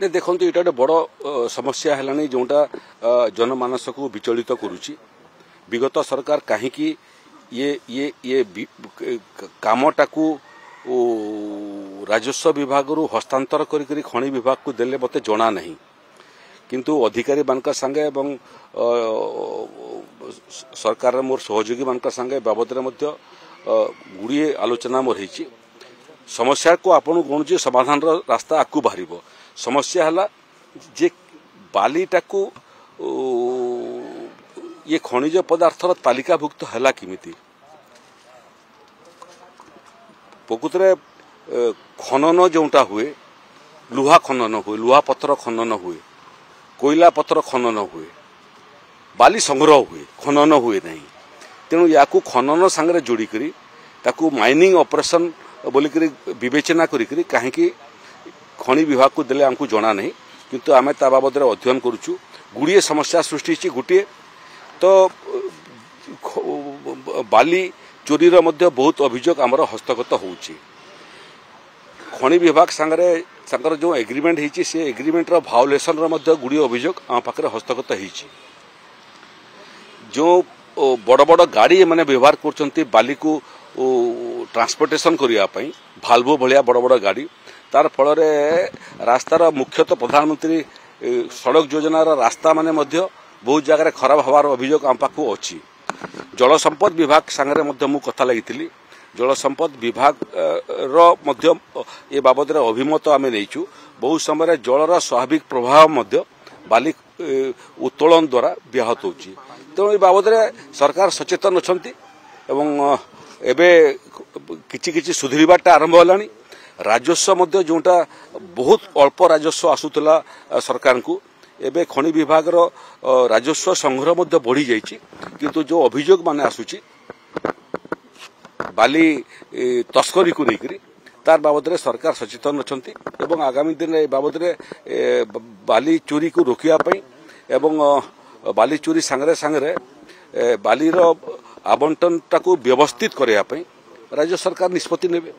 ने देखो ये गोटे बड़ समस्या है जोटा जनमानस को विचलित करुच्ची विगत सरकार कहीं ये कामटा को राजस्व विभाग हस्तांतर करी खनि विभाग को देले मते जना नहीं किंतु अधिकारी मान संगे एवं सरकार मोर सहयोगी मान संगे बाबद गुड़िए आलोचना मोर होती समस्या को आपन कौन समाधान रास्ता आकु बाहर समस्या है जे बालीटा को ये खनिज पदार्थर तालिकाभुक्त है किमिति प्रकृत खनन जोटा हुए लुहा खनन हुए लुहा पत्थर खनन हुए कोयला पत्थर खनन हुए बाली संग्रह हुए खनन हुए नहीं तेणु या खनन सांगे जोड़िकी माइनिंग ऑपरेशन बोलिक विवेचना करी कहीं खनि विभाग को देले आमको जना नहीं किंतु आमे ता बाबद अध्ययन करुचु गुड़िए समस्या सृष्टि गोटे तो बाली चोरीर मध्य बहुत अभियोग आमर हस्तगत होउची खनि विभाग सांगे जो एग्रीमेंट होती से एग्रीमेंटर भायोलेसन मध्य गुड़िए अभियोग आम पाखे हस्तगत होती जो बड़ बड़ गाड़ी मैंने व्यवहार कर बाली को ट्रांसपोर्टेशन करने भाल्वो भाया बड़ बड़ गाड़ी तार फल रास्तार मुख्यतः प्रधानमंत्री सड़क योजनार रास्ता माने मध्य बहुत जगह खराब हवार अभियोग आम पाखु अच्छी जल संपद विभाग सांगे मु कथा लगी जल संपद विभाग ये बाबद अभिमत आम नहींचु बहुत समय जलर स्वाभाविक प्रभाव मध्य बाली उत्तोलन द्वारा व्याहत होची तेणु ये बाबद सरकार सचेतन अछंती एवं एबे किछि सुधरिबाटा आरंभ होलानी राजस्व मध्य जोटा बहुत अल्प राजस्व आसुतला सरकार को एबे खनि विभाग राजस्व संग्रह मध्य बढ़ी जाइछि किंतु जो अभियोग माने आसुची बाली तस्करी को लेकर तार बाबद सरकार सचेतन अछंती एवं आगामी दिन ए बाबद बाली चोरी को रोकिया पई एवं बाली चोरी सांगरे सांगरे बालीर आवंटन टाको व्यवस्थित करने राज्य सरकार निष्पत्ति नेबे।